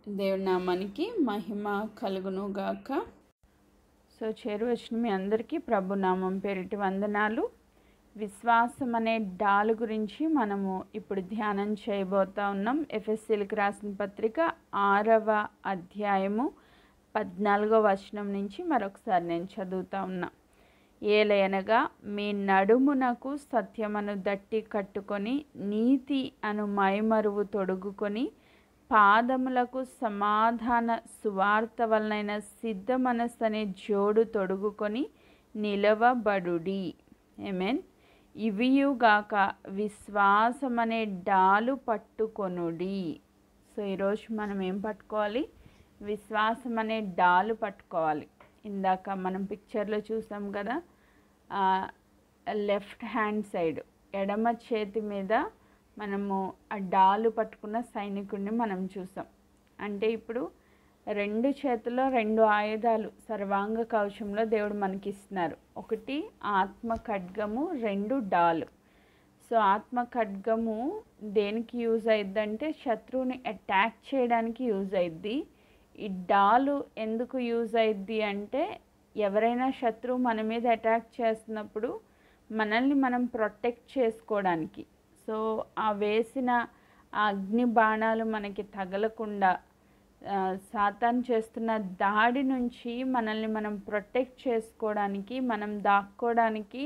దేవుని నామానికి మహిమ కలుగును గాక. సో చేరువచ్చిన మీ అందరికీ ప్రభు నామం పేరిటి వందనాలు. విశ్వాసం అనే డాలు గురించి మనము ఇప్పుడు ధ్యానం చేయబోతా ఉన్నాం. ఎఫెసీలకు రాసిన పత్రిక 6వ అధ్యాయము 14వ వచనం నుంచి మరొకసారి నేను చదువుతా ఉన్నా. ఏలయనగా మీ నడుమునకు సత్యమను దట్టి కట్టుకొని నీతి అను మైమరువు తొడుగుకొని పాదములకు సమాధాన సువార్త వలనైన సిద్ధ మనస్సు అనే జోడు తొడుగుకొని నిలవబడుడి. ఆమేన్. ఇవియుగాక విశ్వాసమనే డాలు పట్టుకొనుడి. సో ఈరోజు మనం ఏం పట్టుకోవాలి? విశ్వాసం అనే డాలు పట్టుకోవాలి. ఇందాక మనం పిక్చర్లో చూసాం కదా, లెఫ్ట్ హ్యాండ్ సైడ్ ఎడమ చేతి మీద మనము ఆ డాలు పట్టుకున్న సైనికుడిని మనం చూసాం. అంటే ఇప్పుడు రెండు చేతుల్లో రెండు ఆయుధాలు సర్వాంగ కవచంలో దేవుడు మనకి ఇస్తున్నారు. ఒకటి ఆత్మ ఖడ్గము, రెండు డాలు. సో ఆత్మ ఖడ్గము దేనికి యూజ్ అయిద్దంటే శత్రువుని అటాక్ చేయడానికి యూజ్ అయిద్ది. ఈ డాలు ఎందుకు యూజ్ అయిద్ది అంటే ఎవరైనా శత్రువు మన మీద అటాక్ చేస్తున్నప్పుడు మనల్ని మనం ప్రొటెక్ట్ చేసుకోవడానికి. సో ఆ వేసిన ఆ అగ్ని బాణాలు మనకి తగలకుండా సాతాను చేస్తున్న దాడి నుంచి మనల్ని మనం ప్రొటెక్ట్ చేసుకోవడానికి, మనం దాక్కోవడానికి,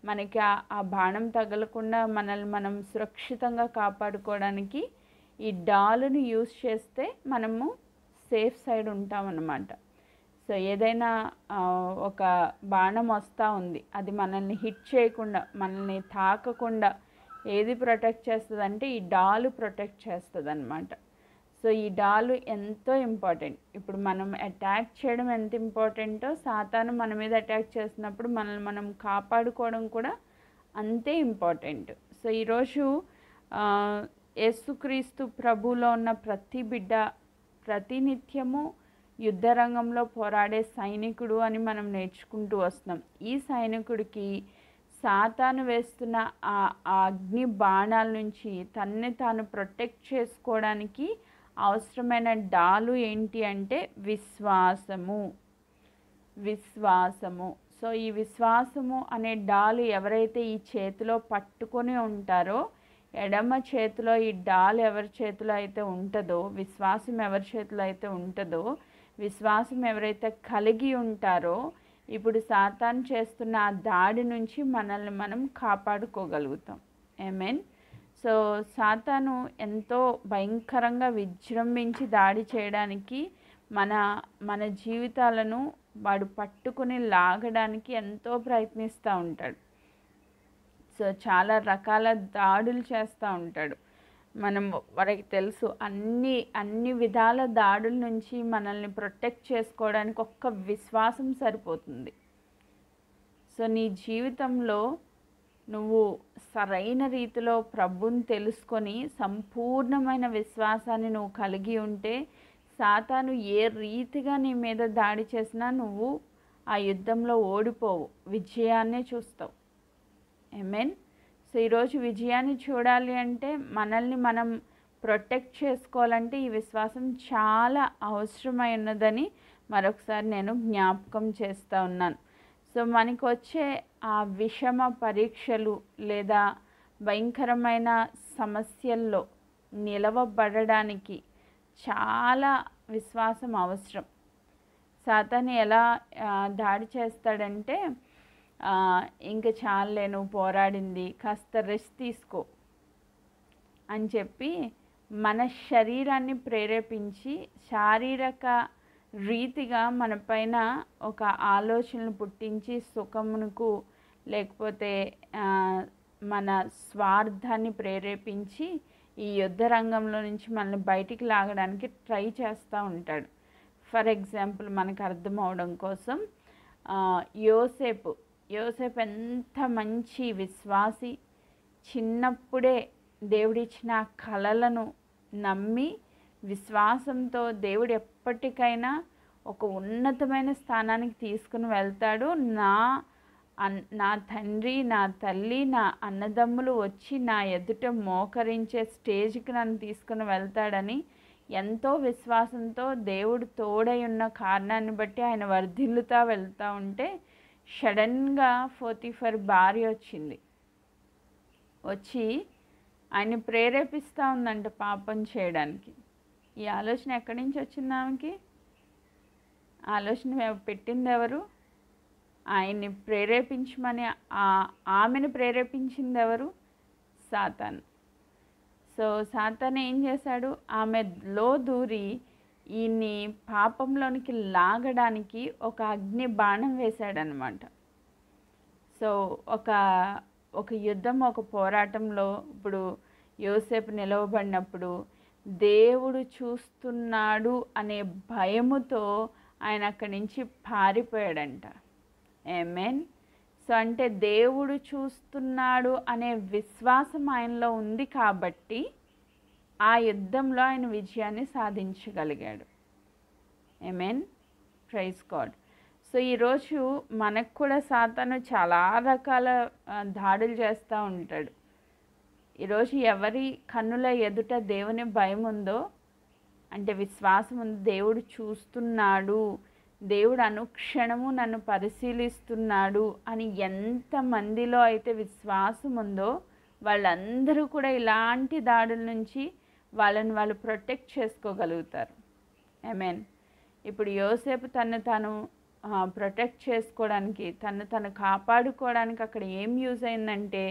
మనకి ఆ బాణం తగలకుండా మనల్ని మనం సురక్షితంగా కాపాడుకోవడానికి ఈ డాలుని యూజ్ చేస్తే మనము సేఫ్ సైడ్ ఉంటామన్నమాట. సో ఏదైనా ఒక బాణం వస్తూ ఉంది, అది మనల్ని హిట్ చేయకుండా, మనల్ని తాకకుండా ఏది ప్రొటెక్ట్ చేస్తుంది అంటే ఈ డాలు ప్రొటెక్ట్ చేస్తుంది అన్నమాట. సో ఈ డాలు ఎంతో ఇంపార్టెంట్. ఇప్పుడు మనం అటాక్ చేయడం ఎంత ఇంపార్టెంటో, సాతాను మన మీద అటాక్ చేసినప్పుడు మనల్ని మనం కాపాడుకోవడం కూడా అంతే ఇంపార్టెంట్. సో ఈరోజు యేసుక్రీస్తు ప్రభువులో ఉన్న ప్రతి బిడ్డ ప్రతినిత్యము యుద్ధ రంగంలో పోరాడే సైనికుడు అని మనం నేర్చుకుంటూ వస్తున్నాం. ఈ సైనికుడికి సాతాను వేస్తున్న ఆ అగ్ని బాణాల నుంచి తన్ను తాను ప్రొటెక్ట్ చేసుకోవడానికి అవసరమైన డాలు ఏంటి అంటే విశ్వాసము. సో ఈ విశ్వాసము అనే డాలు ఎవరైతే ఈ చేతిలో పట్టుకొని ఉంటారో, ఎడమ చేతిలో ఈ డాల్ ఎవరి చేతిలో అయితే ఉంటుందో, విశ్వాసం ఎవరి చేతిలో అయితే ఉంటుందో, విశ్వాసం ఎవరైతే కలిగి ఉంటారో, ఇప్పుడు సాతాను చేస్తున్న ఆ దాడి నుంచి మనల్ని మనం కాపాడుకోగలుగుతాం. ఆమేన్. సో సాతాను ఎంతో భయంకరంగా విజృంభించి దాడి చేయడానికి, మన జీవితాలను వాడు పట్టుకుని లాగడానికి ఎంతో ప్రయత్నిస్తూ ఉంటాడు. సో చాలా రకాల దాడులు చేస్తూ ఉంటాడు. మనం వారికి తెలుసు అన్ని విధాల దాడుల నుంచి మనల్ని ప్రొటెక్ట్ చేసుకోవడానికి ఒక్క విశ్వాసం సరిపోతుంది. సో నీ జీవితంలో నువ్వు సరైన రీతిలో ప్రభువుని తెలుసుకొని సంపూర్ణమైన విశ్వాసాన్ని నువ్వు కలిగి ఉంటే, సాతాను ఏ రీతిగా నీ మీద దాడి చేసినా నువ్వు ఆ యుద్ధంలో ఓడిపోవు, విజయాన్నే చూస్తావు. ఆమేన్. సో ఈరోజు విజయాన్ని చూడాలి అంటే, మనల్ని మనం ప్రొటెక్ట్ చేసుకోవాలంటే ఈ విశ్వాసం చాలా అవసరమై ఉన్నదని మరొకసారి నేను జ్ఞాపకం చేస్తూ ఉన్నాను. సో మనకు వచ్చే ఆ విషమ పరీక్షలు లేదా భయంకరమైన సమస్యల్లో నిలవబడడానికి చాలా విశ్వాసం అవసరం. సాతాను ఎలా దాడి చేస్తాడంటే, ఇంక చాలే నువ్వు పోరాడింది, కాస్త రెస్ట్ తీసుకో అని చెప్పి మన శరీరాన్ని ప్రేరేపించి శారీరక రీతిగా మన పైన ఒక ఆలోచనలు పుట్టించి సుఖమునకు లేకపోతే మన స్వార్థాన్ని ప్రేరేపించి ఈ యుద్ధ రంగంలో నుంచి మనల్ని బయటికి లాగడానికి ట్రై చేస్తూ ఉంటాడు. ఫర్ ఎగ్జాంపుల్ మనకు అర్థం అవడం కోసం, యోసేపు ఎంత మంచి విశ్వాసి. చిన్నప్పుడే దేవుడిచ్చిన కలలను నమ్మి విశ్వాసంతో దేవుడు ఎప్పటికైనా ఒక ఉన్నతమైన స్థానానికి తీసుకుని వెళ్తాడు. నా తండ్రి, నా తల్లి, నా అన్నదమ్ములు వచ్చి నా ఎదుట మోకరించే స్టేజ్కి నన్ను తీసుకుని వెళ్తాడని ఎంతో విశ్వాసంతో దేవుడు తోడై ఉన్న కారణాన్ని బట్టి ఆయన వర్ధిల్లుతా వెళ్తూ ఉంటే సడన్గా పోతీఫర్ భార్య వచ్చింది. వచ్చి ఆయన్ని ప్రేరేపిస్తూ ఉందంట పాపం చేయడానికి. ఈ ఆలోచన ఎక్కడి నుంచి వచ్చింది ఆమెకి? ఆలోచన పెట్టింది ఎవరు? ఆయన్ని ప్రేరేపించమని ఆమెను ప్రేరేపించింది ఎవరు? సాతాను. సో సాతాను ఏం చేశాడు? ఆమెలో దూరి ఈయన్ని పాపంలోనికి లాగడానికి ఒక అగ్ని బాణం వేశాడనమాట. సో ఒక యుద్ధం, ఒక పోరాటంలో ఇప్పుడు యోసేపు నిలవబడినప్పుడు దేవుడు చూస్తున్నాడు అనే భయముతో ఆయన అక్కడి నుంచి పారిపోయాడంట. ఆమేన్. సో అంటే దేవుడు చూస్తున్నాడు అనే విశ్వాసం ఆయనలో ఉంది కాబట్టి ఆ యుద్ధంలో ఆయన విజయాన్ని సాధించగలిగాడు. ఆమేన్. Praise God. సో ఈరోజు మనకు కూడా సాతాను చాలా రకాల దాడులు చేస్తూ ఉంటాడు. ఈరోజు ఎవరి కన్నుల ఎదుట దేవుని భయం ఉందో, అంటే విశ్వాసం ఉంది, దేవుడు చూస్తున్నాడు, దేవుడు అనుక్షణము నన్ను పరిశీలిస్తున్నాడు అని ఎంతమందిలో అయితే విశ్వాసం ఉందో వాళ్ళందరూ కూడా ఇలాంటి దాడుల నుంచి వాళ్ళని వాళ్ళు ప్రొటెక్ట్ చేసుకోగలుగుతారు. ఆమేన్. ఇప్పుడు యోసేపు తను ప్రొటెక్ట్ చేసుకోవడానికి, తను కాపాడుకోవడానికి అక్కడ ఏం యూజ్ అయిందంటే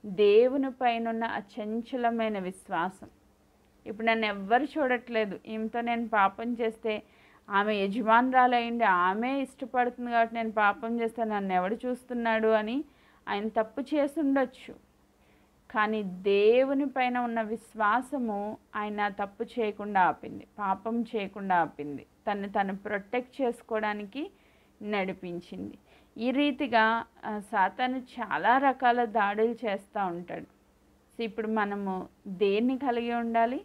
దేవుని పైన ఉన్న అచంచలమైన విశ్వాసం. ఇప్పుడు నన్ను ఎవ్వరు చూడట్లేదు, ఈమెతో నేను పాపం చేస్తే ఆమె యజమానురాలయ్యండి, ఆమె ఇష్టపడుతుంది కాబట్టి నేను పాపం చేస్తే నన్ను ఎవడు చూస్తున్నాడు అని ఆయన తప్పు చేసి ఉండొచ్చు. కానీ దేవుని పైన ఉన్న విశ్వాసము ఆయన తప్పు చేయకుండా ఆపింది, పాపం చేయకుండా ఆపింది, తను ప్రొటెక్ట్ చేసుకోవడానికి నడిపించింది. ఈ రీతిగా సాతాను చాలా రకాల దాడులు చేస్తూ ఉంటాడు. సో ఇప్పుడు మనము దేన్ని కలిగి ఉండాలి?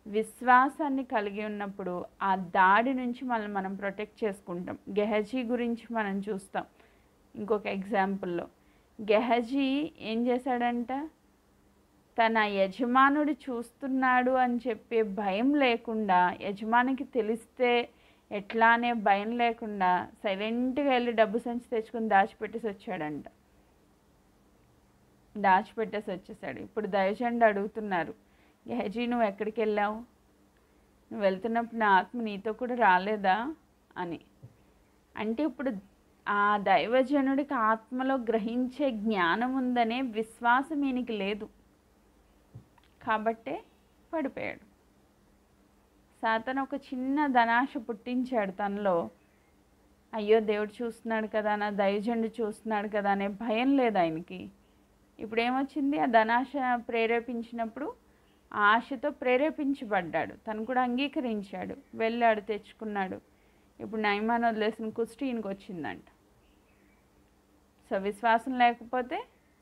విశ్వాసాన్ని కలిగి ఉన్నప్పుడు ఆ దాడి నుంచి మనం ప్రొటెక్ట్ చేసుకుంటాం. గెహజీ గురించి మనం చూస్తాం. ఇంకొక ఎగ్జాంపుల్లో గెహజీ ఏం చేశాడంట? తన యజమానుడు చూస్తున్నాడు అని చెప్పే భయం లేకుండా, యజమానికి తెలిస్తే ఎట్లా అనే భయం లేకుండా సైలెంట్గా వెళ్ళి డబ్బు సంచి తెచ్చుకొని దాచిపెట్టేసి వచ్చేసాడు. ఇప్పుడు దైవజనుడు అడుగుతున్నారు, గెహజీ నువ్వు ఎక్కడికి వెళ్ళావు? నువ్వు వెళ్తున్నప్పుడు నా ఆత్మ నీతో కూడా రాలేదా అని. అంటే ఇప్పుడు ఆ దైవజనుడికి ఆత్మలో గ్రహించే జ్ఞానం ఉందనే విశ్వాసం ఈయనకి లేదు కాబట్టే పడిపోయాడు. సాతాను ఒక చిన్న ధనాశ పుట్టించాడు తనలో. అయ్యో దేవుడు చూస్తున్నాడు కదా, నా దైవజనుడు చూస్తున్నాడు కదా అనే భయం లేదు ఆయనకి. ఇప్పుడు ఏమొచ్చింది? ఆ ధనాశ ప్రేరేపించినప్పుడు ఆశతో ప్రేరేపించబడ్డాడు, తను కూడా అంగీకరించాడు, వెళ్ళాడు, తెచ్చుకున్నాడు. ఇప్పుడు నయమాన్ వదిలేసిన కుష్టి ఈయనకు వచ్చిందంట. సో విశ్వాసం లేకపోతే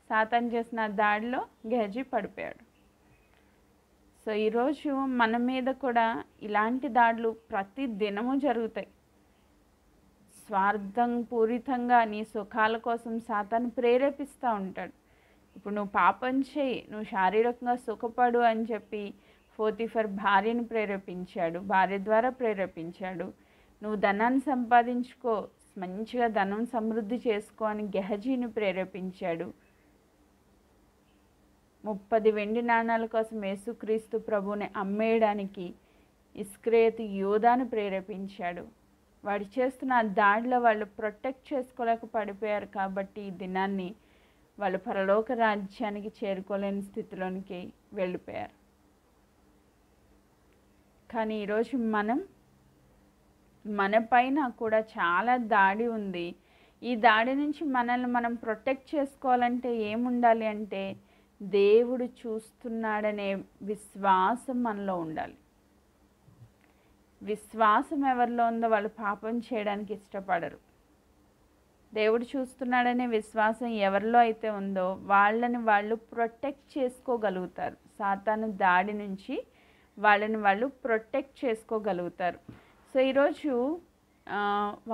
సాతాను చేసిన దాడిలో గెహజీ పడిపోయాడు. సో ఈరోజు మన మీద కూడా ఇలాంటి దాడులు ప్రతి దినము జరుగుతాయి. స్వార్థం పూరితంగా నీ సుఖాల కోసం సాతాను ప్రేరేపిస్తూ ఉంటాడు. ఇప్పుడు నువ్వు పాపం చేయి, నువ్వు శారీరకంగా సుఖపడు అని చెప్పి పోతీఫర్ భార్యను ప్రేరేపించాడు, భార్య ద్వారా ప్రేరేపించాడు. నువ్వు ధనాన్ని సంపాదించుకో, మంచిగా ధనం సమృద్ధి చేసుకో అని గెహజీని ప్రేరేపించాడు. 30 వెండి నాణాల కోసం యేసుక్రీస్తు ప్రభువుని అమ్మేయడానికి ఇస్కరియోతు యూదాను ప్రేరేపించాడు. వాడు చేస్తున్న ఆ దాడిలో వాళ్ళు ప్రొటెక్ట్ చేసుకోలేక పడిపోయారు కాబట్టి ఈ దినాన్ని వాళ్ళు పరలోక రాజ్యానికి చేరుకోలేని స్థితిలోనికి వెళ్ళిపోయారు. కానీ ఈరోజు మన పైన కూడా చాలా దాడి ఉంది. ఈ దాడి నుంచి మనల్ని మనం ప్రొటెక్ట్ చేసుకోవాలంటే ఏముండాలి అంటే దేవుడు చూస్తున్నాడనే విశ్వాసం మనలో ఉండాలి. విశ్వాసం ఎవరిలో ఉందో వాళ్ళు పాపం చేయడానికి ఇష్టపడరు. దేవుడు చూస్తున్నాడనే విశ్వాసం ఎవరిలో అయితే ఉందో వాళ్ళని వాళ్ళు ప్రొటెక్ట్ చేసుకోగలుగుతారు. సాతాను దాడి నుంచి వాళ్ళని వాళ్ళు ప్రొటెక్ట్ చేసుకోగలుగుతారు. సో ఈరోజు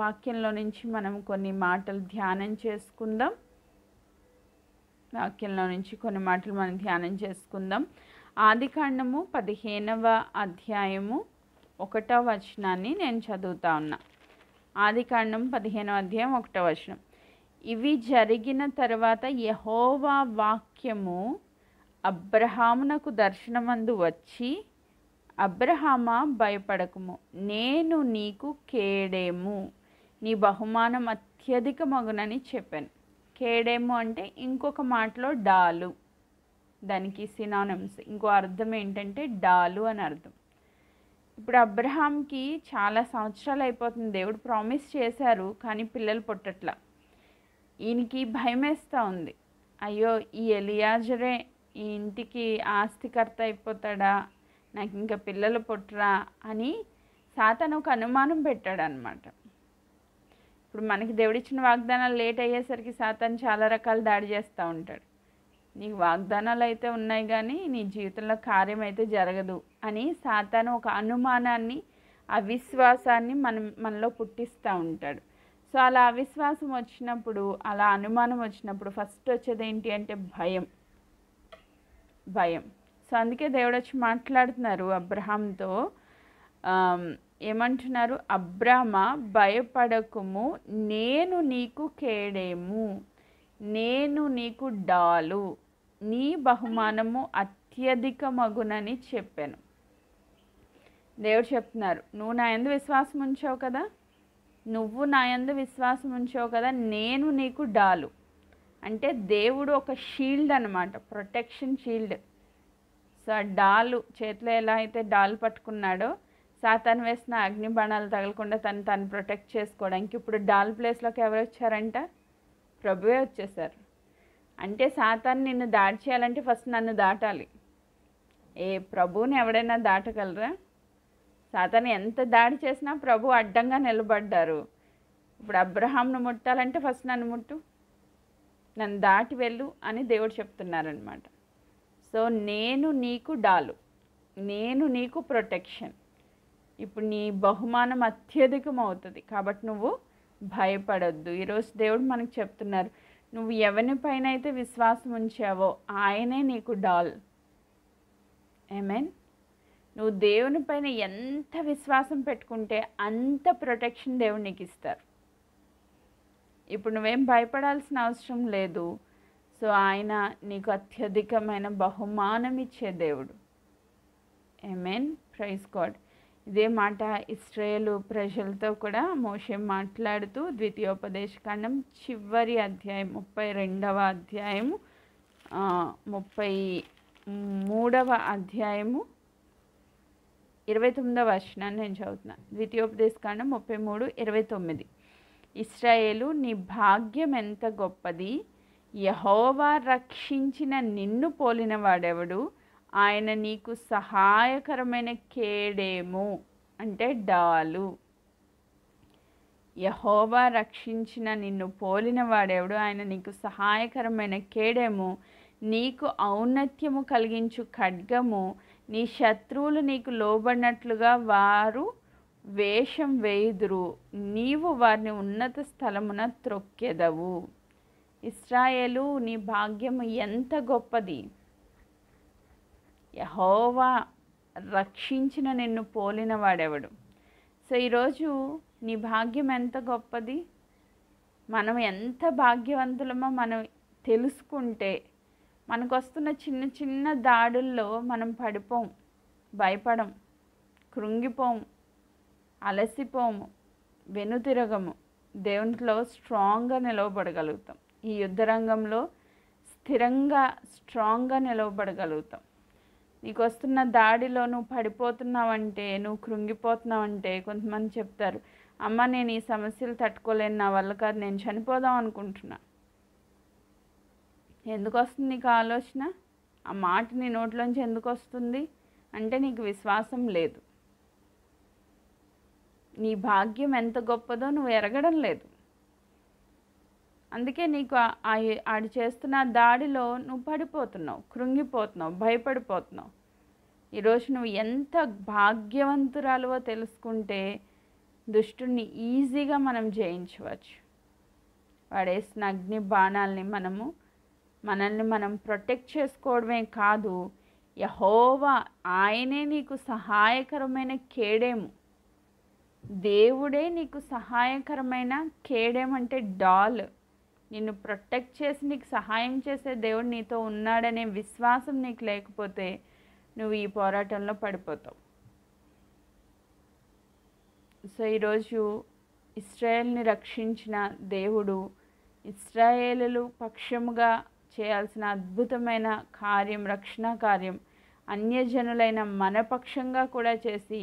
వాక్యంలో నుంచి మనం కొన్ని మాటలు ధ్యానం చేసుకుందాం. వాక్యంలో నుంచి కొన్ని మాటలు మనం ధ్యానం చేసుకుందాం. ఆదికాండము 15వ అధ్యాయము 1వ వచనాన్ని నేను చదువుతా ఉన్నా. ఆదికాండం 15వ అధ్యాయం 1వ వచనం. ఇవి జరిగిన తర్వాత యెహోవా వాక్యము అబ్రహామునకు దర్శనమందు వచ్చి, అబ్రహామా భయపడకుము, నేను నీకు కేడేము, నీ బహుమానం అత్యధికమగునని చెప్పాను. కేడేము అంటే ఇంకొక మాటలో డాలు, దానికి సినానిమ్స్. ఇంకో అర్థం ఏంటంటే డాలు అని అర్థం. ఇప్పుడు అబ్రహాంకి చాలా సంవత్సరాలు అయిపోతుంది, దేవుడు ప్రామిస్ చేశారు, కానీ పిల్లలు పుట్టట్లా. ఈయనకి భయమేస్తూ ఉంది, అయ్యో ఈ ఎలియాజరే ఈ ఇంటికి ఆస్తికర్త అయిపోతాడా, నాకు ఇంకా పిల్లలు పుట్టరా అని సాతాను ఒక అనుమానం పెట్టాడు అనమాట. ఇప్పుడు మనకి దేవుడిచ్చిన వాగ్దానాలు లేట్ అయ్యేసరికి సాతాను చాలా రకాల దాడి చేస్తూ ఉంటాడు. నీకు వాగ్దానాలు అయితే ఉన్నాయి కానీ నీ జీవితంలో కార్యం అయితే జరగదు అని సాతాను ఒక అనుమానాన్ని, అవిశ్వాసాన్ని మనలో పుట్టిస్తూ ఉంటాడు. సో అలా అవిశ్వాసం వచ్చినప్పుడు, అలా అనుమానం వచ్చినప్పుడు ఫస్ట్ వచ్చేది ఏంటి అంటే భయం. సో అందుకే దేవుడు వచ్చి మాట్లాడుతున్నారు అబ్రహాంతో. ఏమంటున్నారు? అబ్రామా భయపడకుము, నేను నీకు కేడేము, నేను నీకు డాలు, నీ బహుమానము అత్యధికమగునని చెప్పాను. దేవుడు చెప్తున్నారు, నువ్వు నా యందు విశ్వాసం ఉంచావు కదా, నువ్వు నా యందు విశ్వాసం ఉంచావు కదా, నేను నీకు డాలు. అంటే దేవుడు ఒక షీల్డ్ అనమాట, ప్రొటెక్షన్ షీల్డ్. సో ఆ డాలు చేతిలో ఎలా అయితే డాలు పట్టుకున్నాడో, సాతాను వేసిన అగ్ని బాణాలు తగలకుండా తను ప్రొటెక్ట్ చేసుకోవడానికి ఇప్పుడు డాల్ ప్లేస్లోకి ఎవరు వచ్చారంట? ప్రభువే వచ్చేసారు. అంటే సాతాను నిన్ను దాడి చేయాలంటే ఫస్ట్ నన్ను దాటాలి. ప్రభువుని ఎవడైనా దాటగలరా? సాతాను ఎంత దాడి చేసినా ప్రభు అడ్డంగా నిలబడ్డారు. ఇప్పుడు అబ్రహాంను ముట్టాలంటే ఫస్ట్ నన్ను ముట్టు, నన్ను దాటి వెళ్ళు అని దేవుడు చెప్తున్నారనమాట. సో నేను నీకు డాలు, నేను నీకు ప్రొటెక్షన్. ఇప్పుడు నీ బహుమానం అత్యధికం అవుతుంది, కాబట్టి నువ్వు భయపడొద్దు. ఈరోజు దేవుడు మనకు చెప్తున్నారు, నువ్వు ఎవరిపైన అయితే విశ్వాసం ఉంచావో ఆయనే నీకు డాల్. ఆమేన్. నువ్వు దేవుని పైన ఎంత విశ్వాసం పెట్టుకుంటే అంత ప్రొటెక్షన్ దేవుడు నీకు ఇస్తారు. ఇప్పుడు నువ్వేం భయపడాల్సిన అవసరం లేదు. సో ఆయన నీకు అత్యధికమైన బహుమానం ఇచ్చే దేవుడు. ఆమేన్. Praise God. ఇదే మాట ఇశ్రాయేలు ప్రజలతో కూడా మోషే మాట్లాడుతూ ద్వితీయోపదేశకాండం చివరి అధ్యాయం 32వ అధ్యాయము 33వ అధ్యాయము 29వ వచనాన్ని నేను చదువుతున్నాను. ద్వితీయోపదేశకాండం 33:29. ఇశ్రాయేలు, నీ భాగ్యం ఎంత గొప్పది, యెహోవా రక్షించిన నిన్ను పోలిన వాడెవడు, ఆయన నీకు సహాయకరమైన కేడేము అంటే డాలు. యెహోవా రక్షించిన నిన్ను పోలిన వాడెవడు, ఆయన నీకు సహాయకరమైన కేడేము, నీకు ఔన్నత్యము కలిగించు ఖడ్గము, నీ శత్రువులు నీకు లోబడినట్లుగా వారు వేషం వేయుదురు, నీవు వారిని ఉన్నత స్థలమున త్రొక్కెదవు. ఇశ్రాయేలు, నీ భాగ్యము ఎంత గొప్పది, యెహోవా రక్షించిన నిన్ను పోలిన వాడెవడు. సో ఈరోజు నీ భాగ్యం ఎంత గొప్పది, మనం ఎంత భాగ్యవంతులమో మనం తెలుసుకుంటే మనకు వస్తున్న చిన్న చిన్న దాడుల్లో మనం పడిపోం, భయపడం, కృంగిపోము, అలసిపోము, వెనుతిరగము, దేవునిలో స్ట్రాంగ్గా నిలవబడగలుగుతాం. ఈ యుద్ధరంగంలో స్థిరంగా స్ట్రాంగ్గా నిలవబడగలుగుతాం. నీకు వస్తున్న దాడిలో నువ్వు పడిపోతున్నావంటే, నువ్వు కృంగిపోతున్నావంటే, కొంతమంది చెప్తారు, అమ్మ నేను ఈ సమస్యలు తట్టుకోలేను, నా వల్ల కాదు, నేను చనిపోదాం అనుకుంటున్నా. ఎందుకు వస్తుంది నీకు ఆలోచన? ఆ మాట నీ నోట్లోంచి ఎందుకు వస్తుంది అంటే నీకు విశ్వాసం లేదు. నీ భాగ్యం ఎంత గొప్పదో నువ్వు ఎరగడం లేదు. అందుకే నీకు ఆడు చేస్తున్న దాడిలో నువ్వు పడిపోతున్నావు, కృంగిపోతున్నావు, భయపడిపోతున్నావు. ఈరోజు నువ్వు ఎంత భాగ్యవంతురాలువో తెలుసుకుంటే దుష్టుని ఈజీగా మనం జయించవచ్చు. వాడేసిన అగ్ని బాణాలని మనల్ని మనం ప్రొటెక్ట్ చేసుకోవడమే కాదు, యెహోవా ఆయనే నీకు సహాయకరమైన కేడెము. దేవుడే నీకు సహాయకరమైన కేడెం అంటే డాల్. నిన్ను ప్రొటెక్ట్ చేసి నీకు సహాయం చేసే దేవుడు నీతో ఉన్నాడనే విశ్వాసం నీకు లేకపోతే నువ్వు ఈ పోరాటంలో పడిపోతావు. సో ఈరోజు ఇశ్రాయేలుని రక్షించిన దేవుడు ఇశ్రాయేలు పక్షముగా చేయాల్సిన అద్భుతమైన కార్యం, రక్షణ కార్యం అన్యజనులైన మన పక్షంగా కూడా చేసి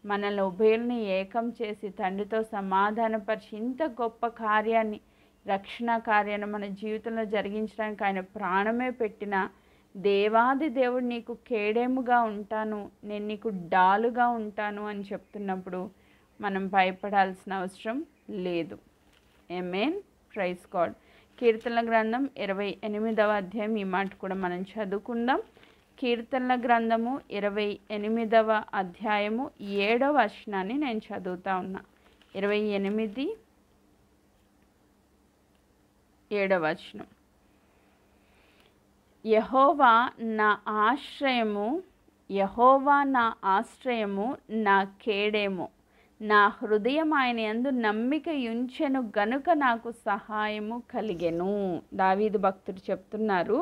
మనల్ని ఉభయుల్ని ఏకం చేసి తండ్రితో సమాధానపరిచి ఇంత గొప్ప కార్యాన్ని, రక్షణ కార్యాన్ని మన జీవితంలో జరిగించడానికి ఆయన ప్రాణమే పెట్టిన దేవాది దేవుడు నీకు కేడెముగా ఉంటాను, నేను నీకు డాలుగా ఉంటాను అని చెప్తున్నప్పుడు మనం భయపడాల్సిన అవసరం లేదు. ఆమేన్. Praise God. కీర్తనల గ్రంథం 28వ అధ్యాయం ఈ మాట కూడా మనం చదువుకుందాం. కీర్తనల గ్రంథము 28వ అధ్యాయము 7వ వచనాన్ని నేను చదువుతా ఉన్నా. 28 7వ వచనం. యెహోవా నా ఆశ్రయము, యెహోవా నా ఆశ్రయము, నా కేడెము, నా హృదయం ఆయన యందు నమ్మిక యుంచెను గనుక నాకు సహాయము కలిగెను. దావీదు భక్తుడు చెప్తున్నారు,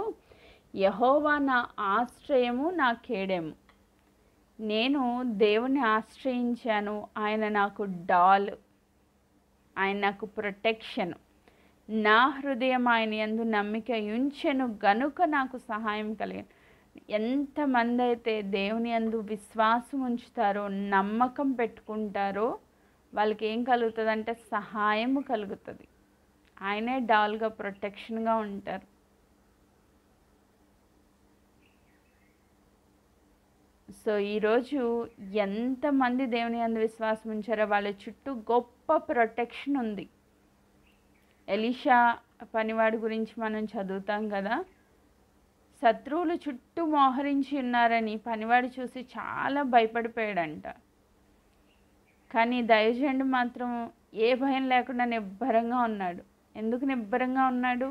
యెహోవా నా ఆశ్రయము, నా కేడెము. నేను దేవుని ఆశ్రయించాను, ఆయన నాకు డాల్, ఆయన నాకు ప్రొటెక్షన్. నా హృదయం ఆయన యందు నమ్మిక యుంచెను గనుక నాకు సహాయం కలిగెను. ఎంతమంది అయితే దేవుని యందు విశ్వాసం ఉంచుతారో, నమ్మకం పెట్టుకుంటారో వాళ్ళకి ఏం కలుగుతుందంటే సహాయము కలుగుతుంది. ఆయనే డాల్గా ప్రొటెక్షన్గా ఉంటారు. సో ఈరోజు ఎంతమంది దేవుని యందు విశ్వాసం ఉంచారో వాళ్ళ చుట్టూ గొప్ప ప్రొటెక్షన్ ఉంది. ఎలీషా పనివాడి గురించి మనం చదువుతాం కదా, శత్రువులు చుట్టూ మోహరించి ఉన్నారని పనివాడు చూసి చాలా భయపడిపోయాడంట. కానీ దైవజనుడు మాత్రం ఏ భయం లేకుండా నిబ్బరంగా ఉన్నాడు. ఎందుకు నిబ్బరంగా ఉన్నాడు?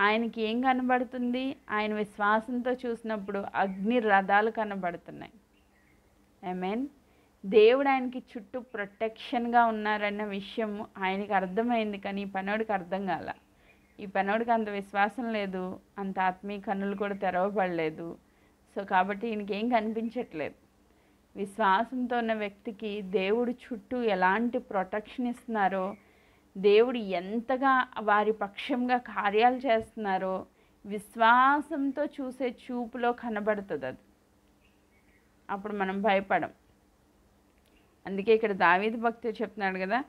ఆయనకి ఏం కనబడుతుంది? ఆయన విశ్వాసంతో చూసినప్పుడు అగ్ని రథాలు కనబడుతున్నాయి. ఆమేన్. దేవుడు ఆయనకి చుట్టూ ప్రొటెక్షన్గా ఉన్నారన్న విషయం ఆయనకి అర్థమైంది, కానీ ఈ పనోడికి అర్థం కాల. ఈ పనోడికి అంత విశ్వాసం లేదు, అంత ఆత్మీయ కన్నులు కూడా తెరవబడలేదు. సో కాబట్టి ఈయనకి ఏం కనిపించట్లేదు. విశ్వాసంతో ఉన్న వ్యక్తికి దేవుడు చుట్టూ ఎలాంటి ప్రొటెక్షన్ ఇస్తున్నారో, దేవుడు ఎంతగా వారి పక్షంగా కార్యాలు చేస్తున్నారో విశ్వాసంతో చూసే చూపులో కనబడుతుంది. అది అప్పుడు మనం భయపడం. అందుకే ఇక్కడ దావీదు భక్తుడు చెప్తున్నాడు కదా,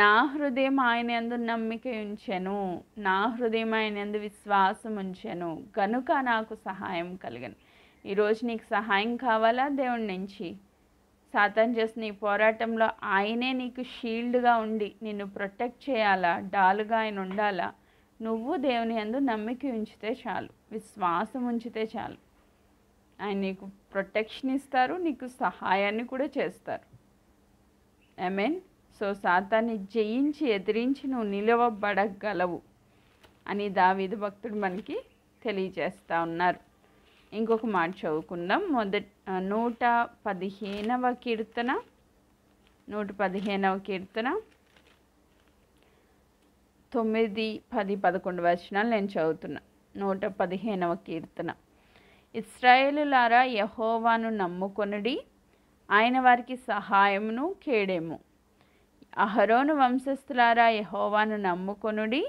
నా హృదయం ఆయన యందు నమ్మిక ఉంచెను, నా హృదయం ఆయన యందు విశ్వాసం ఉంచెను కనుక నాకు సహాయం కలిగను. ఈరోజు నీకు సహాయం కావాలా? దేవుడి నుంచి. సాతాను చేసిన ఈ పోరాటంలో ఆయనే నీకు షీల్డ్గా ఉండి నిన్ను ప్రొటెక్ట్ చేయాలా, డాలుగా ఆయన ఉండాలా? నువ్వు దేవుని యందు నమ్మిక ఉంచితే చాలు, విశ్వాసం ఉంచితే చాలు. ఆయన నీకు ప్రొటెక్షన్ ఇస్తారు, నీకు సహాయాన్ని కూడా చేస్తారు. ఆమేన్. సో సాతాన్ని జయించి ఎదిరించి నువ్వు నిలవబడగలవు అని దావీదు భక్తుడు మనకి తెలియజేస్తూ ఉన్నారు. ఇంకొక మాట చదువుకుందాం. 115వ కీర్తన 115వ కీర్తన 9, 10, 11 వచనాలు నేను చదువుతున్నా. 115వ కీర్తన. ఇశ్రాయేలులారా యెహోవాను నమ్ముకొనుడి, ఆయన వారికి సహాయమును కేడెము. అహరోను వంశస్థులారా యెహోవాను నమ్ముకొనుడి,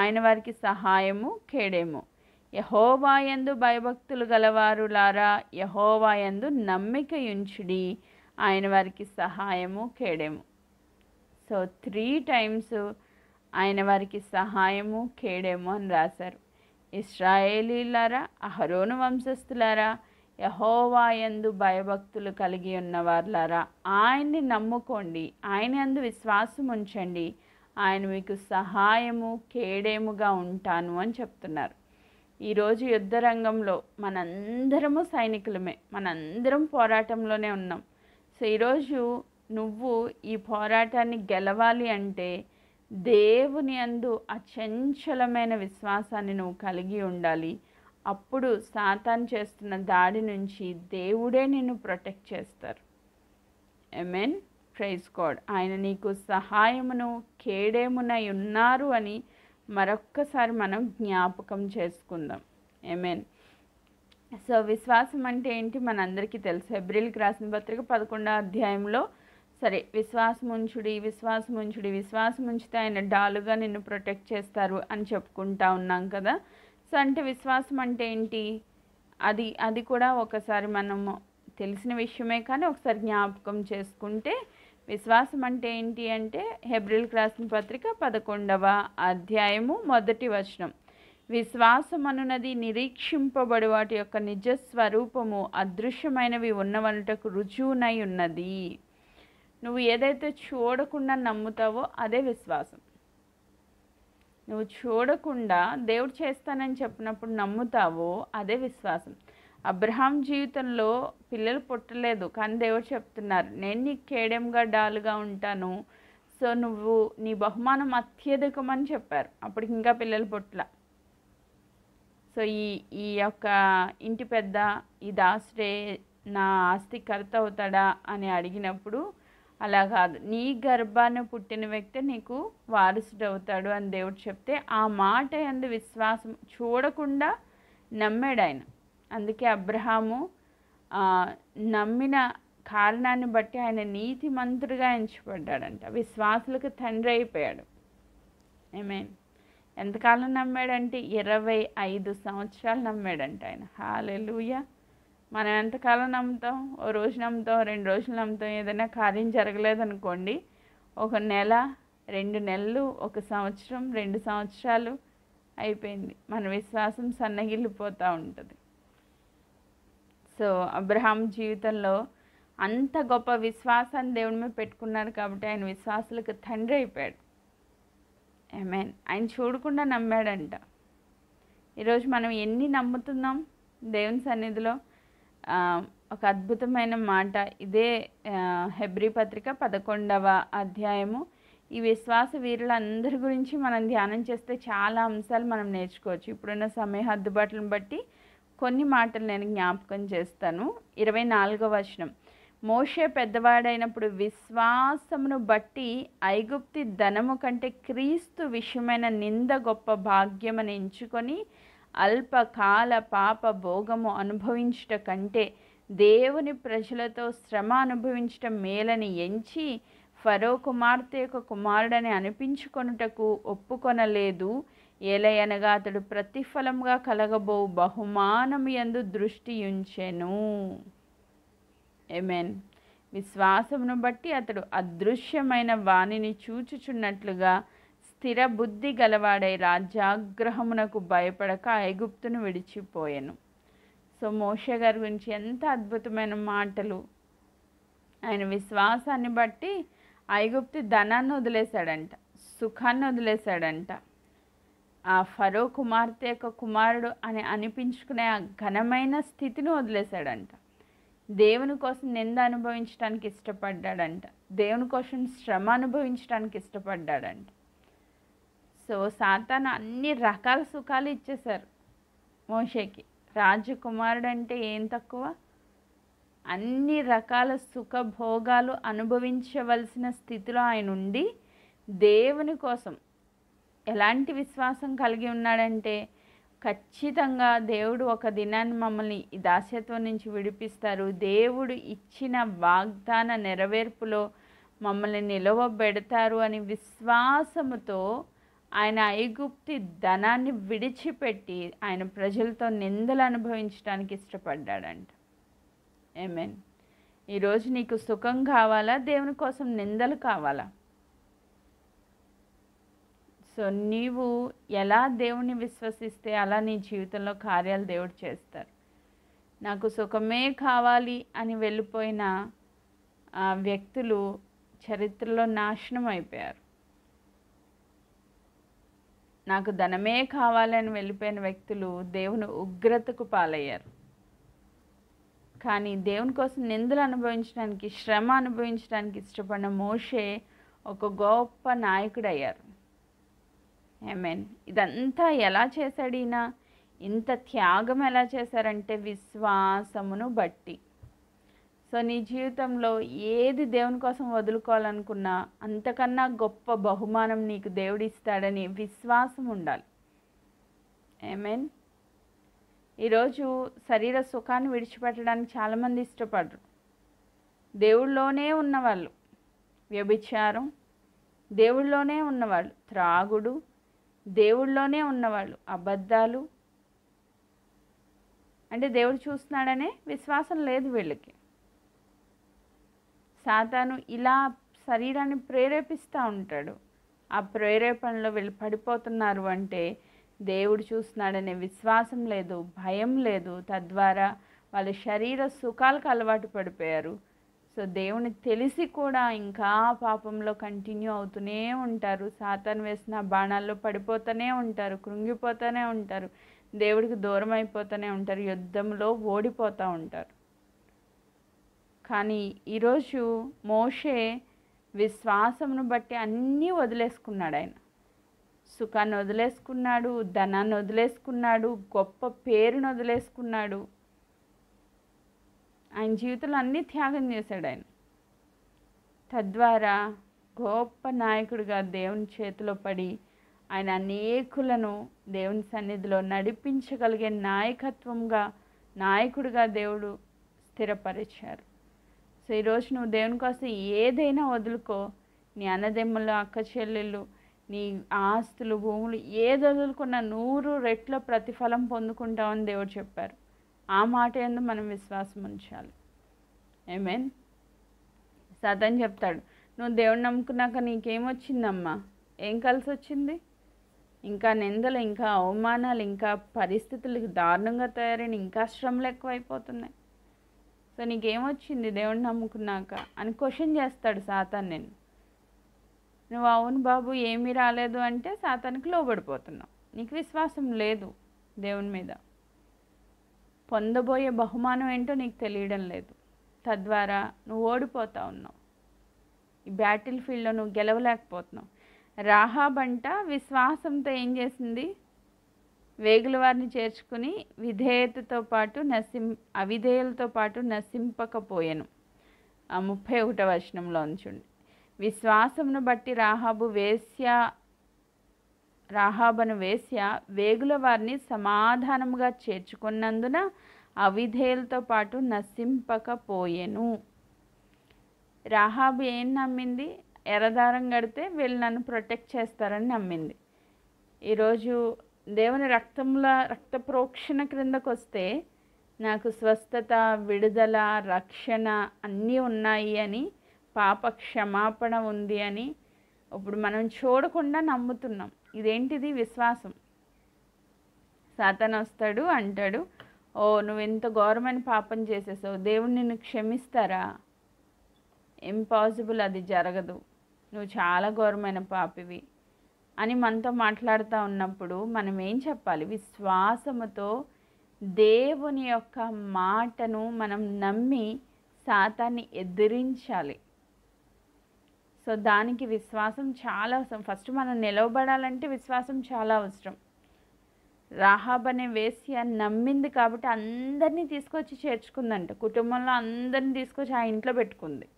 ఆయన వారికి సహాయము కేడెము. యెహోవా యందు భయభక్తులు గలవారులారా యెహోవా యందు నమ్మిక ఉంచుడి, ఆయన వారికి సహాయము కేడెము. సో 3 times ఆయన వారికి సహాయము కేడెము అని రాశారు. ఇశ్రాయేలీలారా, అహరోను వంశస్థులారా, యెహోవా యందు భయభక్తులు కలిగి ఉన్నవారులారా ఆయన్ని నమ్ముకోండి, ఆయన యందు విశ్వాసం ఉంచండి, ఆయన మీకు సహాయము కేడేముగా ఉంటాను అని చెప్తున్నారు. ఈరోజు యుద్ధ రంగంలో మనందరము సైనికులమే, మనందరం పోరాటంలోనే ఉన్నాం. సో ఈరోజు నువ్వు ఈ పోరాటాన్ని గెలవాలి అంటే దేవుని యందు అచంచలమైన విశ్వాసాన్ని నువ్వు కలిగి ఉండాలి. అప్పుడు సాతాను చేస్తున్న దాడి నుంచి దేవుడే నిన్ను ప్రొటెక్ట్ చేస్తారు. ఆమేన్. Praise God. ఆయన నీకు సహాయమును కేడేమునై ఉన్నారు అని మరొక్కసారి మనం జ్ఞాపకం చేసుకుందాం. ఆమేన్. సో విశ్వాసం అంటే ఏంటి మనందరికీ తెలుసు. హెబ్రీయులకు రాసిన పత్రిక 11వ అధ్యాయంలో సరే విశ్వాసం ఉంచుడి, విశ్వాసం ఉంచుడి, విశ్వాసం ఉంచితే ఆయన డాలుగా నిన్ను ప్రొటెక్ట్ చేస్తారు అని చెప్పుకుంటా ఉన్నాం కదా. సో అంటే విశ్వాసం అంటే ఏంటి, అది కూడా ఒకసారి మనము తెలిసిన విషయమే కానీ ఒకసారి జ్ఞాపకం చేసుకుంటే విశ్వాసం అంటే ఏంటి అంటే హెబ్రీయులకు రాసిన పత్రిక 11వ అధ్యాయము 1వ వచనం. విశ్వాసం అనున్నది నిరీక్షింపబడి వాటి యొక్క నిజ స్వరూపము అదృశ్యమైనవి ఉన్నవనుటకు రుజువునై ఉన్నది. నువ్వు ఏదైతే చూడకుండా నమ్ముతావో అదే విశ్వాసం. నువ్వు చూడకుండా దేవుడు చేస్తానని చెప్పినప్పుడు నమ్ముతావో అదే విశ్వాసం. అబ్రహాం జీవితంలో పిల్లలు పుట్టలేదు కానీ దేవుడు చెప్తున్నారు, నేను నీకు కేడెంగా డాలుగా ఉంటాను, సో నువ్వు నీ బహుమానం అత్యధికమని చెప్పారు. అప్పటికి ఇంకా పిల్లలు పుట్టల. సో ఈ యొక్క ఇంటి పెద్ద ఈ దాసుడే నా ఆస్తి కర్త అవుతాడా అని అడిగినప్పుడు అలా కాదు, నీ గర్భాన్ని పుట్టిన వ్యక్తి నీకు వారసుడు అవుతాడు అని దేవుడు చెప్తే ఆ మాట యందు విశ్వాసం చూడకుండా నమ్మాడు ఆయన. అందుకే అబ్రహాము నమ్మిన కారణాన్ని బట్టి ఆయన నీతిమంతుడిగా ఎంచబడ్డాడంట, విశ్వాసులకు తండ్రి అయిపోయాడు. ఆమేన్. ఎంతకాలం నమ్మాడంటే 25 సంవత్సరాలు నమ్మాడంట ఆయన. హల్లెలూయా. మనం ఎంతకాలం నమ్ముతాం? ఓ రోజు నమ్ముతాం, 2 రోజులు నమ్ముతాం. ఏదైనా కార్యం జరగలేదనుకోండి, 1 నెల, 2 నెలలు, 1 సంవత్సరం, 2 సంవత్సరాలు అయిపోయింది. మన విశ్వాసం సన్నగిల్లిపోతూ ఉంటుంది. సో అబ్రహాం జీవితంలో అంత గొప్ప విశ్వాసాన్ని దేవుని మీద పెట్టుకున్నారు కాబట్టి ఆయన విశ్వాసులకు తండ్రి అయిపోయాడు. ఆమేన్. ఆయన చూడకుండా నమ్మాడంట. ఈరోజు మనం ఎన్ని నమ్ముతున్నాం దేవుని సన్నిధిలో? ఒక అద్భుతమైన మాట ఇదే హెబ్రీ పత్రిక 11వ అధ్యాయము. ఈ విశ్వాస వీరులందరి గురించి మనం ధ్యానం చేస్తే చాలా అంశాలు మనం నేర్చుకోవచ్చు. ఇప్పుడున్న సమయ హద్దుబాట్లను బట్టి కొన్ని మాటలు నేను జ్ఞాపకం చేస్తాను. 24వ వచనం. మోషే పెద్దవాడైనప్పుడు విశ్వాసమును బట్టి ఐగుప్తి ధనము కంటే క్రీస్తు విషయమైన నింద గొప్ప భాగ్యమని ఎంచుకొని అల్పకాల పాప భోగము అనుభవించుట కంటే దేవుని ప్రజలతో శ్రమ అనుభవించటం మేలని ఎంచి ఫరో కుమార్తె యొక్క కుమారుడని అనిపించుకొనుటకు ఒప్పుకొనలేదు. ఏలయనగా అతడు ప్రతిఫలంగా కలగబో బహుమానము యందు దృష్టి ఉంచెను. ఆమేన్. విశ్వాసమును బట్టి అతడు అదృశ్యమైన వాణిని చూచుచున్నట్లుగా స్థిర బుద్ధి గలవాడై రాజ్యాగ్రహమునకు భయపడక ఐగుప్తును విడిచిపోయెను. సో మోషే గారి గురించి ఎంత అద్భుతమైన మాటలు. ఆయన విశ్వాసాన్ని బట్టి ఐగుప్తు ధనాన్ని వదిలేశాడంట, సుఖాన్ని వదిలేశాడంట, ఆ ఫరో కుమార్తె యొక్క కుమారుడు అని అనిపించుకునే ఆ ఘనమైన స్థితిని వదిలేశాడంట. దేవుని కోసం నింద అనుభవించడానికి ఇష్టపడ్డాడంట, దేవుని కోసం శ్రమ అనుభవించడానికి ఇష్టపడ్డాడంట. సో సాతాను అన్ని రకాల సుఖాలు ఇచ్చేశారు మోషేకి. రాజకుమారుడు అంటే ఏం తక్కువ? అన్ని రకాల సుఖభోగాలు అనుభవించవలసిన స్థితిలో ఆయన ఉండి దేవుని కోసం ఎలాంటి విశ్వాసం కలిగి ఉన్నాడంటే ఖచ్చితంగా దేవుడు ఒక దినాన్ని మమ్మల్ని ఈ దాస్యత్వం నుంచి విడిపిస్తారు, దేవుడు ఇచ్చిన వాగ్దాన నెరవేర్పులో మమ్మల్ని నిలవబెడతారు అని విశ్వాసముతో ఆయన ఐగుప్తి ధనాన్ని విడిచిపెట్టి ఆయన ప్రజలతో నిందలు అనుభవించడానికి ఇష్టపడ్డాడంట. ఆమేన్. ఈరోజు నీకు సుఖం కావాలా? దేవుని కోసం నిందలు కావాలా? సో నీవు ఎలా దేవుని విశ్వసిస్తే అలా నీ జీవితంలో కార్యాలు దేవుడు చేస్తారు. నాకు సుఖమే కావాలి అని వెళ్ళిపోయిన వ్యక్తులు చరిత్రలో నాశనం అయిపోయారు. నాకు ధనమే కావాలని వెళ్ళిపోయిన వ్యక్తులు దేవుని ఉగ్రతకు పాలయ్యారు. కానీ దేవుని కోసం నిందలు అనుభవించడానికి, శ్రమ అనుభవించడానికి ఇష్టపడిన మోషే ఒక గొప్ప నాయకుడు అయ్యారు. ఆమేన్. ఇదంతా ఎలా చేశాడు ఈయన? ఇంత త్యాగం ఎలా చేశారంటే విశ్వాసమును బట్టి. సో నీ జీవితంలో ఏది దేవుని కోసం వదులుకోవాలనుకున్నా అంతకన్నా గొప్ప బహుమానం నీకు దేవుడు ఇస్తాడని విశ్వాసం ఉండాలి. ఆమేన్. ఈరోజు శరీర సుఖాన్ని విడిచిపెట్టడానికి చాలామంది ఇష్టపడరు. దేవుళ్ళలోనే ఉన్నవాళ్ళు వ్యభిచారం, దేవుళ్ళలోనే ఉన్నవాళ్ళు త్రాగుడు, దేవుళ్ళలోనే ఉన్నవాళ్ళు అబద్ధాలు, అంటే దేవుడు చూస్తున్నాడనే విశ్వాసం లేదు వీళ్ళకి. సాతాను ఇలా శరీరాన్ని ప్రేరేపిస్తూ ఉంటాడు. ఆ ప్రేరేపణలో వీళ్ళు పడిపోతున్నారు అంటే దేవుడు చూస్తున్నాడనే విశ్వాసం లేదు, భయం లేదు. తద్వారా వాళ్ళ శరీర సుఖాలకు అలవాటు పడిపోయారు. సో దేవుని తెలిసి కూడా ఇంకా పాపంలో కంటిన్యూ అవుతూనే ఉంటారు. సాతాను వేసిన బాణాల్లో పడిపోతూనే ఉంటారు, కృంగిపోతూనే ఉంటారు, దేవుడికి దూరం అయిపోతూనే ఉంటారు, యుద్ధంలో ఓడిపోతూ ఉంటారు. కానీ ఈరోజు మోషే విశ్వాసమును బట్టి అన్నీ వదిలేసుకున్నాడు. ఆయన సుఖాన్ని వదిలేసుకున్నాడు, ధనాన్ని వదిలేసుకున్నాడు, గొప్ప పేరును వదిలేసుకున్నాడు. ఆయన జీవితంలో అన్నీ త్యాగం చేశాడు ఆయన. తద్వారా గొప్ప నాయకుడిగా దేవుని చేతిలో పడి ఆయన అనేకులను దేవుని సన్నిధిలో నడిపించగలిగే నాయకుడిగా దేవుడు స్థిరపరిచారు. సో ఈరోజు నువ్వు దేవుని కోసం ఏదైనా వదులుకో. నీ అన్నదమ్ములు, అక్క చెల్లెళ్ళు, నీ ఆస్తులు, భూములు ఏది వదులుకున్నా 100 రెట్ల ప్రతిఫలం పొందుకుంటామని దేవుడు చెప్పారు. ఆ మాట యందు మనం విశ్వాసం ఉంచాలి. ఆమేన్. సాతాను చెప్తాడు, నువ్వు దేవుని నమ్ముకున్నాక నీకేమొచ్చిందమ్మా, ఏం కలిసి వచ్చింది? ఇంకా నిందలు, ఇంకా అవమానాలు, ఇంకా పరిస్థితులు దారుణంగా తయారైన, ఇంకా శ్రమలు ఎక్కువైపోతున్నాయి. సో నీకేమొచ్చింది దేవుని నమ్ముకున్నాక అని క్వశ్చన్ చేస్తాడు సాతాను. నువ్వు అవును బాబు ఏమీ రాలేదు అంటే సాతానికి లోబడిపోతున్నావు. నీకు విశ్వాసం లేదు దేవుని మీద. పొందబోయే బహుమానం ఏంటో నీకు తెలియడం లేదు. తద్వారా నువ్వు ఓడిపోతా ఉన్నావు. ఈ బ్యాటిల్ ఫీల్డ్లో నువ్వు గెలవలేకపోతున్నావు. రాహాబ్ అంట విశ్వాసంతో ఏం చేసింది? వేగుల వారిని చేర్చుకుని అవిధేయులతో పాటు నశింపకపోయాను. ఆ 31వ వచనంలో ఉంచండి. విశ్వాసమును బట్టి రాహాబను వేశ్య వేగుల వారిని సమాధానముగా చేర్చుకున్నందున అవిధేయులతో పాటు నశింపకపోయెను. రాహాబు ఏం నమ్మింది? ఎర్రదారం కడితే వీళ్ళు నన్ను ప్రొటెక్ట్ చేస్తారని నమ్మింది. ఈరోజు దేవుని రక్త ప్రోక్షణ క్రిందకు వస్తే నాకు స్వస్థత, విడుదల, రక్షణ అన్నీ ఉన్నాయి అని, పాప క్షమాపణ ఉంది అని ఇప్పుడు మనం చూడకుండా నమ్ముతున్నాం. ఇదేంటిది? విశ్వాసం. సాతాను వస్తాడు అంటాడు, ఓ నువ్వు ఎంత ఘోరమైన పాపం చేసేసావు, దేవుడు నిన్ను క్షమిస్తారా? ఇంపాసిబుల్, అది జరగదు, నువ్వు చాలా ఘోరమైన పాపివి అని మనతో మాట్లాడుతూ ఉన్నప్పుడు మనం ఏం చెప్పాలి? విశ్వాసముతో దేవుని యొక్క మాటను మనం నమ్మి సాతాన్ని ఎదిరించాలి. సో దానికి విశ్వాసం చాలా అవసరం. ఫస్ట్ మనం నిలవబడాలంటే విశ్వాసం చాలా అవసరం. రాహాబ్ అనే వేశ్య నమ్మింది కాబట్టి అందరినీ తీసుకొచ్చి చేర్చుకుందంట. కుటుంబంలో అందరినీ తీసుకొచ్చి ఆ ఇంట్లో పెట్టుకుంది.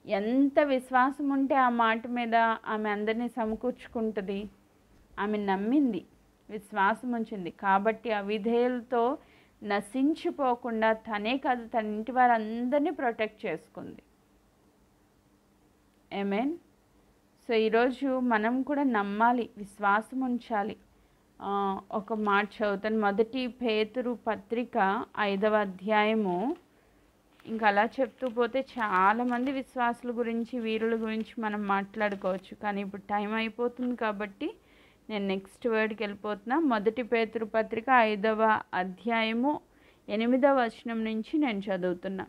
ఎంత విశ్వాసం ఉంటే ఆ మాట మీద ఆమె అందరినీ సమకూర్చుకుంటుంది. ఆమె నమ్మింది, విశ్వాసం ఉంచింది కాబట్టి అవిధేయులతో నశించిపోకుండా తనే కాదు తన ఇంటి వారందరినీ ప్రొటెక్ట్ చేసుకుంది. ఆమేన్. సో ఈరోజు మనం కూడా నమ్మాలి, విశ్వాసం ఉంచాలి. ఒక మాట చదువుతాను. 1 పేతురు పత్రిక 5వ అధ్యాయము. ఇంకా అలా చెప్తూ పోతే చాలామంది విశ్వాసుల గురించి, వీరుల గురించి మనం మాట్లాడుకోవచ్చు. కానీ ఇప్పుడు టైం అయిపోతుంది కాబట్టి నేను నెక్స్ట్ వర్డ్కి వెళ్ళిపోతున్నా. 1 పేతురు పత్రిక 5వ అధ్యాయము 8వ వచనం నుంచి నేను చదువుతున్నా.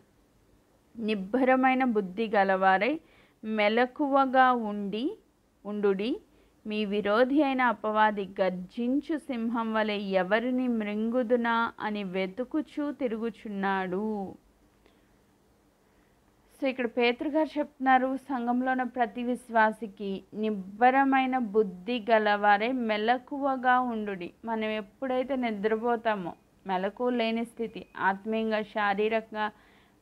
నిబ్బరమైన బుద్ధి గలవారై మెలకువగా ఉండుడి. మీ విరోధి అయిన అపవాది గర్జించు సింహం వలె ఎవరిని మృంగుదునా అని వెతుకుచూ తిరుగుచున్నాడు. సో ఇక్కడ పేతురు గారు చెప్తున్నారు, సంఘంలో ఉన్న ప్రతి విశ్వాసికి నిబ్బరమైన బుద్ధి గలవారే మెలకువగా ఉండుడి. మనం ఎప్పుడైతే నిద్రపోతామో, మెలకువ లేని స్థితి, ఆత్మీయంగా శారీరకంగా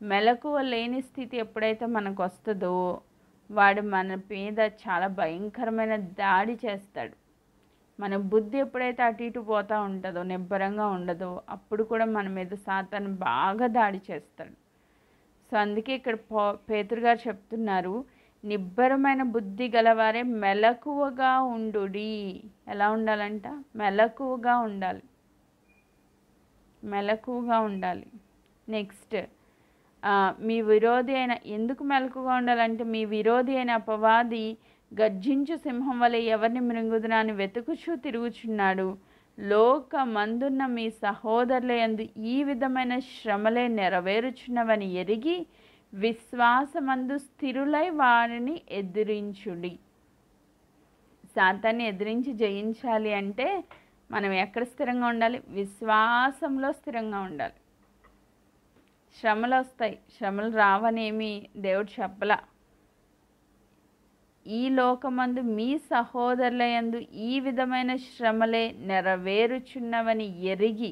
మెలకువ లేని స్థితి ఎప్పుడైతే మనకు వస్తుందో, వాడు మన మీద చాలా భయంకరమైన దాడి చేస్తాడు. మన బుద్ధి ఎప్పుడైతే అటు ఇటు పోతూ ఉంటుందో, నిబ్బరంగా ఉండదో, అప్పుడు కూడా మన మీద సాతాను బాగా దాడి చేస్తాడు. సో అందుకే ఇక్కడ పేతురు గారు చెప్తున్నారు, నిబ్బరమైన బుద్ధి గలవారే మెలకువగా ఉండుడి. ఎలా ఉండాలంట? మెలకువగా ఉండాలి, మెలకువగా ఉండాలి. నెక్స్ట్, మీ విరోధి అయిన, ఎందుకు మెలకుగా ఉండాలంటే, మీ విరోధి అయిన అపవాది గర్జించు సింహం వలె ఎవరిని మృంగుదునా అని వెతుకుచూ తిరుగుచున్నాడు. లోకమందున్న మీ సహోదరుల యందు ఈ విధమైన శ్రమలే నెరవేరుచున్నవని ఎరిగి విశ్వాసమందు స్థిరులై వారిని ఎదిరించుడి. సాతాన్ని ఎదిరించి జయించాలి అంటే మనం ఎక్కడ స్థిరంగా ఉండాలి? విశ్వాసంలో స్థిరంగా ఉండాలి. శ్రమలు వస్తాయి, శ్రమలు రావనేమి దేవుడు చెప్పలా. ఈ లోకమందు మీ సహోదరుల యందు ఈ విధమైన శ్రమలే నెరవేరుచున్నవని ఎరిగి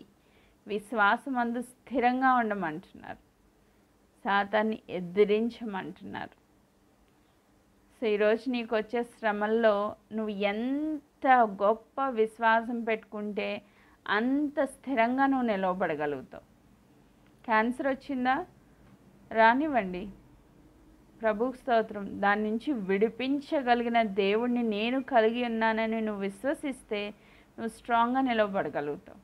విశ్వాసమందు స్థిరంగా ఉండమంటున్నారు, సాతాన్ని ఎదిరించమంటున్నారు. సో ఈరోజు నీకు వచ్చే శ్రమల్లో నువ్వు ఎంత గొప్ప విశ్వాసం పెట్టుకుంటే అంత స్థిరంగా నువ్వు నిలవబడగలుగుతావు. క్యాన్సర్ వచ్చిందా? రానివ్వండి, ప్రభుకు స్తోత్రం. దాని నుంచి విడిపించగలిగిన దేవుణ్ణి నేను కలిగి ఉన్నానని నువ్వు విశ్వసిస్తే నువ్వు స్ట్రాంగ్గా నిలవబడగలుగుతావు.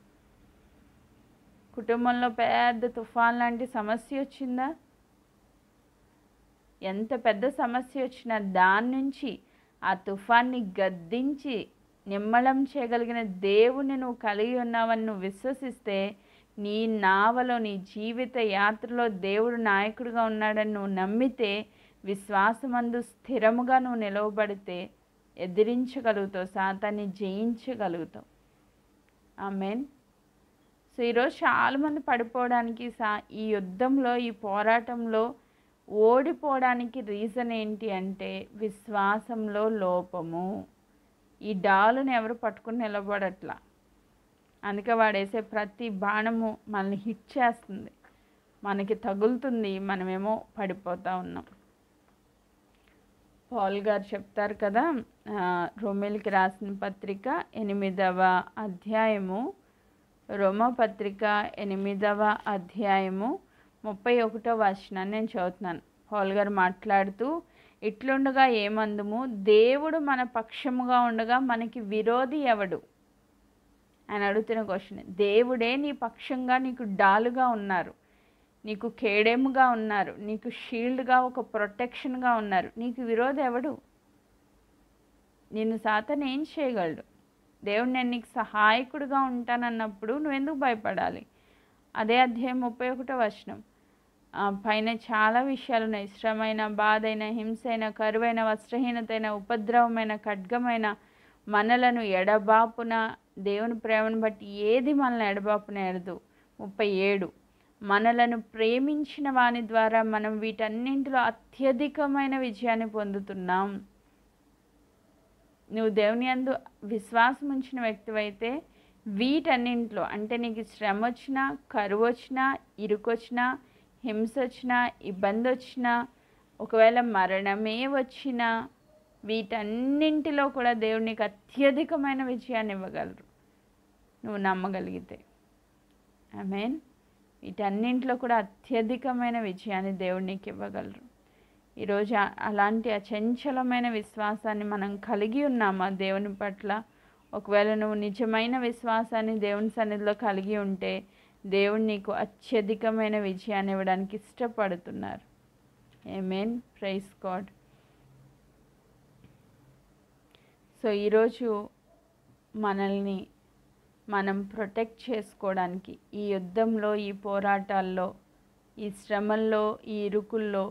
కుటుంబంలో పెద్ద తుఫాన్ లాంటి సమస్య వచ్చిందా? ఎంత పెద్ద సమస్య వచ్చినా దాని నుంచి ఆ తుఫాన్ని గద్దించి నిమ్మళం చేయగలిగిన దేవుణ్ణి నువ్వు కలిగి ఉన్నావని నువ్వు విశ్వసిస్తే, నీ నావలో, నీ జీవిత యాత్రలో దేవుడు నాయకుడిగా ఉన్నాడని నువ్వు నమ్మితే, విశ్వాసమందు స్థిరముగా నువ్వు నిలవబడితే ఎదిరించగలుగుతావు, సాతాన్ని జయించగలుగుతావు. ఆమేన్. సో ఈరోజు చాలామంది పడిపోవడానికి, ఈ యుద్ధంలో, ఈ పోరాటంలో ఓడిపోవడానికి రీజన్ ఏంటి అంటే విశ్వాసంలో లోపము. ఈ డాలుని ఎవరు పట్టుకుని నిలబడట్లా. అందుకే వాడేసే ప్రతి బాణము మనల్ని హిట్ చేస్తుంది, మనకి తగులుతుంది, మనమేమో పడిపోతూ ఉన్నాం. పౌల్ గారు చెప్తారు కదా, రోమేలికి రాసిన పత్రిక 8వ అధ్యాయము, రోమపత్రిక 8వ అధ్యాయము 31వ వచనాన్ని నేను చదువుతున్నాను. పౌల్ గారు మాట్లాడుతూ, ఇట్లుండగా ఏమందుము, దేవుడు మన పక్షముగా ఉండగా మనకి విరోధి ఎవడు అని అడుగుతున్న క్వశ్చన్. దేవుడే నీ పక్షంగా, నీకు డాలుగా ఉన్నారు, నీకు కేడెముగా ఉన్నారు, నీకు షీల్డ్గా, ఒక ప్రొటెక్షన్గా ఉన్నారు. నీకు విరోధి ఎవడు? నిన్ను సాతాను ఏం చేయగలడు? దేవుడు నేను నీకు సహాయకుడిగా ఉంటానన్నప్పుడు నువ్వెందుకు భయపడాలి? అదే అధ్యాయం 31వ వచనం పైన చాలా విషయాలు ఉన్నాయి. శ్రమైన, బాధైన, హింసైన, కరువైన, వస్త్రహీనతైన, ఉపద్రవమైన, ఖడ్గమైన మనలను ఎడబాపున, దేవుని ప్రేమను బట్టి ఏది మనల్ని ఎడబాపున ఎడదు. 37, మనలను ప్రేమించిన వాని ద్వారా మనం వీటన్నింటిలో అత్యధికమైన విజయాన్ని పొందుతున్నాం. నువ్వు దేవుని యందు విశ్వాసం ఉంచిన వ్యక్తివైతే వీటన్నింటిలో, అంటే నీకు శ్రమ వచ్చినా, కరువు వచ్చినా, ఇరుకొచ్చినా, హింస వచ్చినా, ఇబ్బంది వచ్చినా, ఒకవేళ మరణమే వచ్చినా, వీటన్నింటిలో కూడా దేవుడు నీకు అత్యధికమైన విజయాన్ని ఇవ్వగలరు నువ్వు నమ్మగలిగితే. ఆమేన్. వీటన్నింటిలో కూడా అత్యధికమైన విజయాన్ని దేవుడు నీకు ఇవ్వగలరు. ఈరోజు అలాంటి అచంచలమైన విశ్వాసాన్ని మనం కలిగి ఉన్నామా దేవుని పట్ల? ఒకవేళ నువ్వు నిజమైన విశ్వాసాన్ని దేవుని సన్నిధిలో కలిగి ఉంటే దేవుడు నీకు అత్యధికమైన విజయాన్ని ఇవ్వడానికి ఇష్టపడుతున్నారు. ఆమేన్. Praise God. సో ఈరోజు మనల్ని మనం ప్రొటెక్ట్ చేసుకోవడానికి, ఈ యుద్ధంలో, ఈ పోరాటాల్లో, ఈ శ్రమల్లో, ఈ ఇరుకుల్లో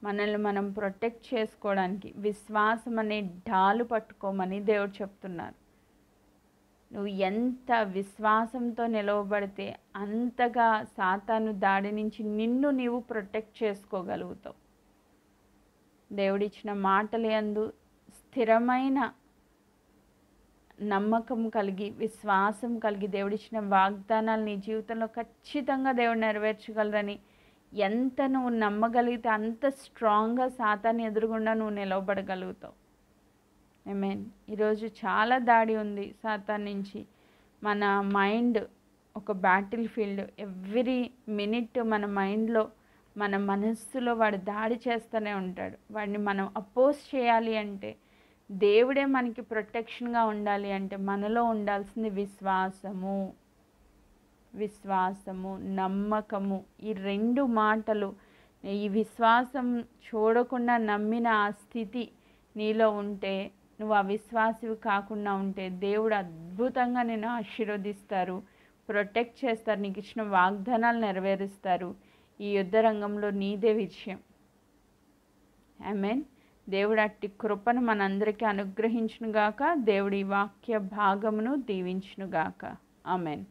మనల్ని మనం ప్రొటెక్ట్ చేసుకోవడానికి విశ్వాసం అనే డాలు పట్టుకోమని దేవుడు చెప్తున్నారు. నువ్వు ఎంత విశ్వాసంతో నిలవబడితే అంతగా సాతాను దాడి నుంచి నిన్ను నీవు ప్రొటెక్ట్ చేసుకోగలుగుతావు. దేవుడిచ్చిన మాటల యందు స్థిరమైన నమ్మకం కలిగి, విశ్వాసం కలిగి, దేవుడిచ్చిన వాగ్దానాలు నీ జీవితంలో ఖచ్చితంగా దేవుడు నెరవేర్చగలరని ఎంత నువ్వు నమ్మగలిగితే అంత స్ట్రాంగ్గా సాతాన్ని ఎదురుగుండా నువ్వు నిలవబడగలుగుతావు. ఆమేన్. ఈరోజు చాలా దాడి ఉంది సాతాన్ నుంచి. మన మైండ్ ఒక బ్యాటిల్ ఫీల్డ్. ఎవ్రీ మినిట్ మన మైండ్లో, మన మనస్సులో వాడు దాడి చేస్తూనే ఉంటాడు. వాడిని మనం అపోజ్ చేయాలి అంటే, దేవుడే మనకి ప్రొటెక్షన్గా ఉండాలి అంటే మనలో ఉండాల్సింది విశ్వాసము, విశ్వాసము, నమ్మకము. ఈ 2 మాటలు, ఈ విశ్వాసం చూడకుండా నమ్మిన ఆ స్థితి నీలో ఉంటే, నువ్వు అవిశ్వాసివి కాకుండా ఉంటే దేవుడు అద్భుతంగా నిన్ను ఆశీర్వదిస్తారు, ప్రొటెక్ట్ చేస్తారు, నీకు ఇచ్చిన వాగ్దానాలు నెరవేరుస్తారు. ఈ యుద్ధ రంగంలో నీదే విజయం. ఆమేన్. దేవుడు అట్టి కృపను మనందరికీ అనుగ్రహించునుగాక. దేవుడి వాక్య భాగమును దీవించునుగాక. ఆమేన్.